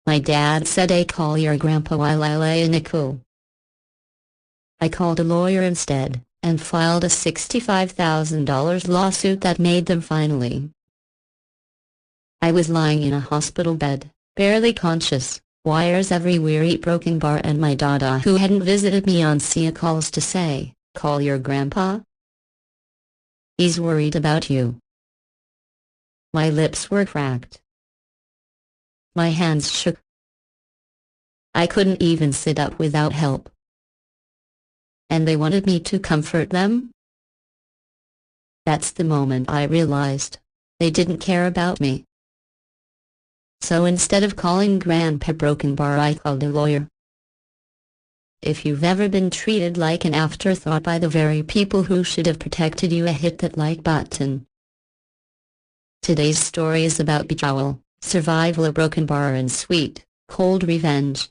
My dad said I call your grandpa while I lay in a ICU. I called a lawyer instead, and filed a $65,000 lawsuit that made them finally. I was lying in a hospital bed, barely conscious, wires everywhere, eat broken bar, and my dada, who hadn't visited me on SIA, calls to say, "Call your grandpa? He's worried about you." My lips were cracked. My hands shook. I couldn't even sit up without help. And they wanted me to comfort them? That's the moment I realized they didn't care about me. So instead of calling Grandpa Broken Bar, I called a lawyer. If you've ever been treated like an afterthought by the very people who should have protected you, hit that like button. Today's story is about betrayal, survival, a broken bar, and sweet, cold revenge.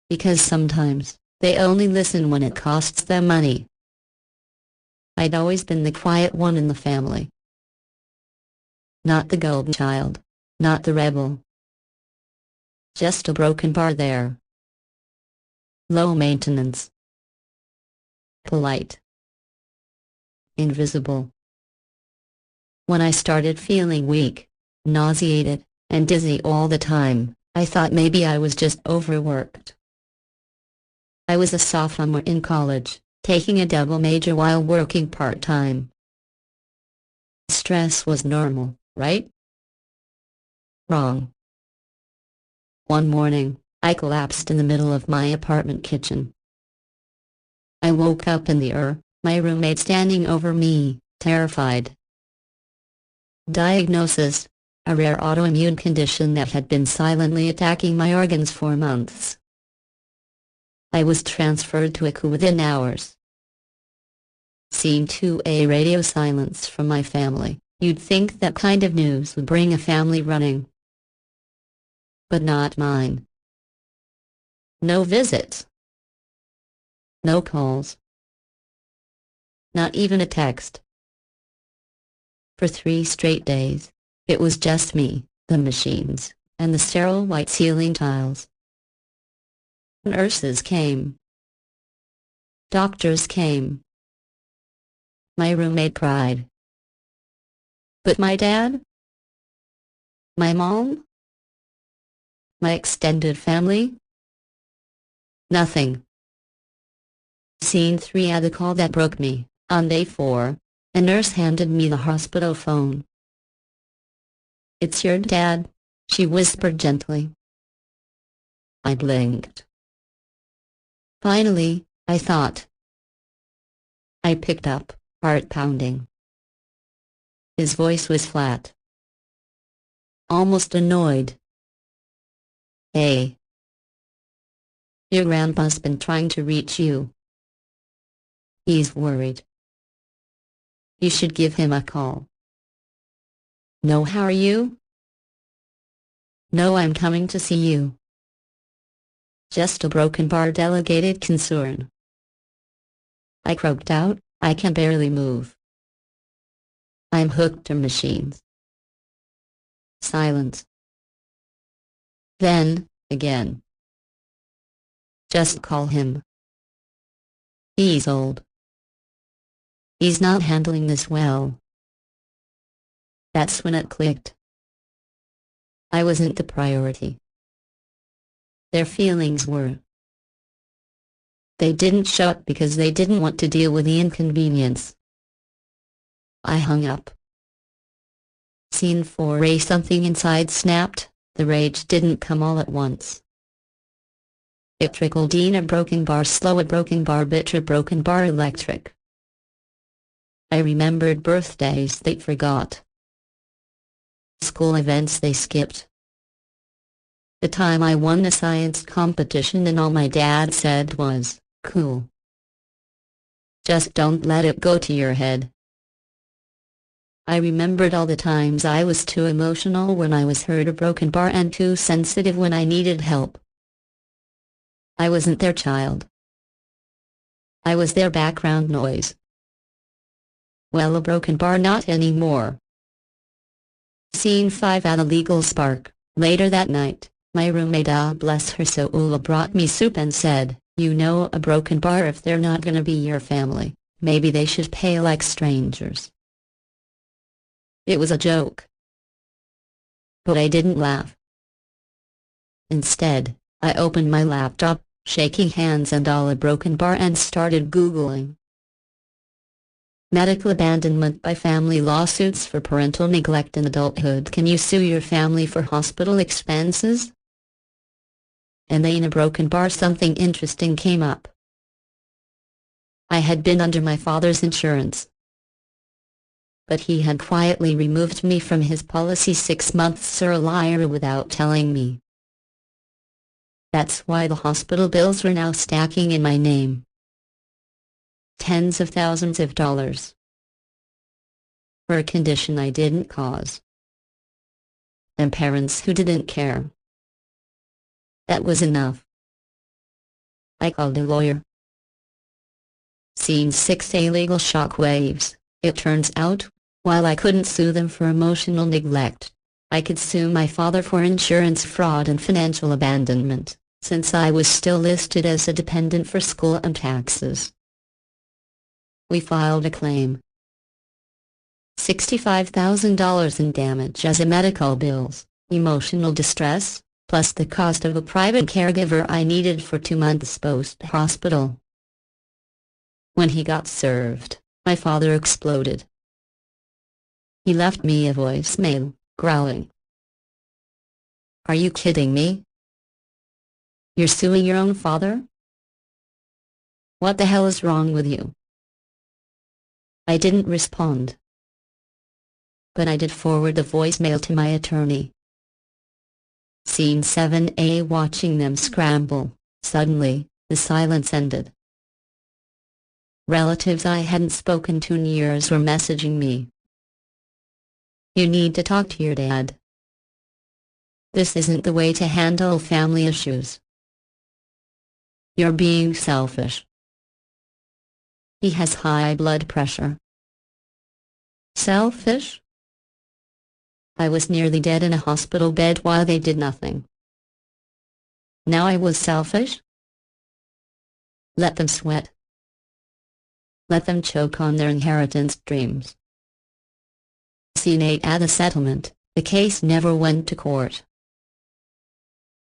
Because sometimes, they only listen when it costs them money. I'd always been the quiet one in the family. Not the golden child, not the rebel. Just a broken bar there. Low maintenance. Polite. Invisible. When I started feeling weak, nauseated, and dizzy all the time, I thought maybe I was just overworked. I was a sophomore in college, taking a double major while working part-time. Stress was normal, right? Wrong. One morning, I collapsed in the middle of my apartment kitchen. I woke up in my roommate standing over me, terrified. Diagnosis: a rare autoimmune condition that had been silently attacking my organs for months. I was transferred to ICU within hours. Scene 2A: radio silence from my family. You'd think that kind of news would bring a family running. But not mine. No visits. No calls. Not even a text. For 3 straight days, it was just me, the machines, and the sterile white ceiling tiles. Nurses came. Doctors came. My roommate cried. But my dad? My mom? My extended family? Nothing. Scene 3: at the call that broke me. On day 4, a nurse handed me the hospital phone. "It's your dad," she whispered gently. I blinked. Finally, I thought. I picked up, heart pounding. His voice was flat. Almost annoyed. "Hey. Your grandpa's been trying to reach you. He's worried. You should give him a call." "No, how are you?" "No, I'm coming to see you." Just a broken bar, delegated concern. I croaked out, "I can barely move. I'm hooked to machines." Silence. Then, again. "Just call him. He's old. He's not handling this well." That's when it clicked. I wasn't the priority. Their feelings were. They didn't show up because they didn't want to deal with the inconvenience. I hung up. Scene 4A: something inside snapped. The rage didn't come all at once. It trickled in a broken bar, slow, a broken bar, bitter, broken bar, electric. I remembered birthdays they forgot. School events they skipped. The time I won a science competition and all my dad said was, "Cool. Just don't let it go to your head." I remembered all the times I was too emotional when I was hurt, a broken bar, and too sensitive when I needed help. I wasn't their child. I was their background noise. Well, a broken bar, not anymore. Scene 5: at a legal spark. Later that night, My roommate, bless her soul, brought me soup and said, "You know, a broken bar, if they're not gonna be your family, maybe they should pay like strangers." It was a joke. But I didn't laugh. Instead, I opened my laptop, shaking hands and all a broken bar, and started Googling. Medical abandonment by family, lawsuits for parental neglect in adulthood. Can you sue your family for hospital expenses? And then in a broken bar something interesting came up. I had been under my father's insurance, but he had quietly removed me from his policy 6 months earlier without telling me. That's why the hospital bills were now stacking in my name. Tens of thousands of dollars. For a condition I didn't cause. And parents who didn't care. That was enough. I called a lawyer. Scene 6: Illegal shockwaves. It turns out, while I couldn't sue them for emotional neglect, I could sue my father for insurance fraud and financial abandonment, since I was still listed as a dependent for school and taxes. We filed a claim. $65,000 in damages and medical bills, emotional distress, plus the cost of a private caregiver I needed for 2 months post-hospital. When he got served, my father exploded. He left me a voicemail, growling, "Are you kidding me? You're suing your own father? What the hell is wrong with you?" I didn't respond, but I did forward the voicemail to my attorney. Scene 7A: Watching them scramble. Suddenly, the silence ended. Relatives I hadn't spoken to in years were messaging me. "You need to talk to your dad. This isn't the way to handle family issues. You're being selfish. He has high blood pressure." Selfish? I was nearly dead in a hospital bed while they did nothing. Now I was selfish? Let them sweat. Let them choke on their inheritance dreams. Scene 8: At the settlement, the case never went to court.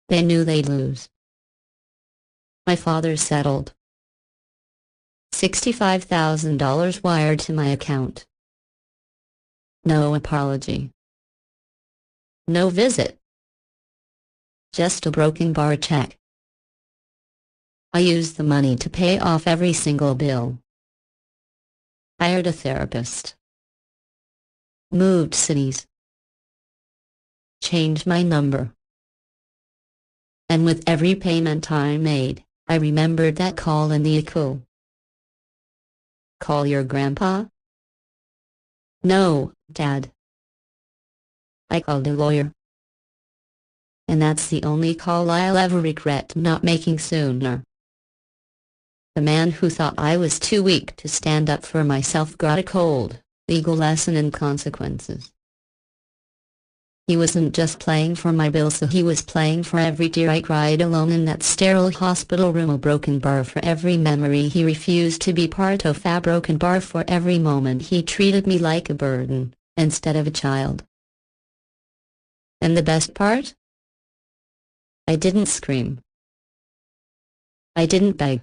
They knew they'd lose. My father settled. $65,000 wired to my account. No apology. No visit. Just a broken bar check. I used the money to pay off every single bill. Hired a therapist. Moved cities. Changed my number. And with every payment I made, I remembered that call in the ICU. Call your grandpa? No, Dad. I called a lawyer. And that's the only call I'll ever regret not making sooner. The man who thought I was too weak to stand up for myself got a cold, legal lesson in consequences. He wasn't just playing for my bills, so he was playing for every tear I cried alone in that sterile hospital room, a broken bar for every memory he refused to be part of, a broken bar for every moment he treated me like a burden, instead of a child. And the best part? I didn't scream. I didn't beg.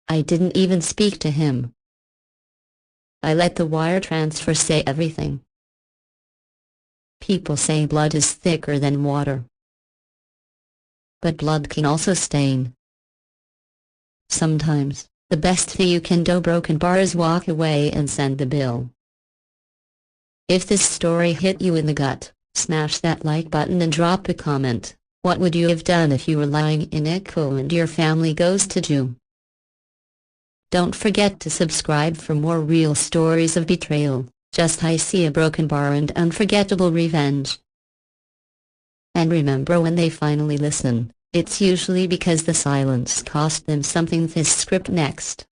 I didn't even speak to him. I let the wire transfer say everything. People say blood is thicker than water. But blood can also stain. Sometimes, the best thing you can do, broken bar, is walk away and send the bill. If this story hit you in the gut, smash that like button and drop a comment. What would you have done if you were lying in ICU and your family goes to jail? Don't forget to subscribe for more real stories of betrayal, just I see a broken bar and unforgettable revenge. And remember, when they finally listen, it's usually because the silence cost them something. This script next.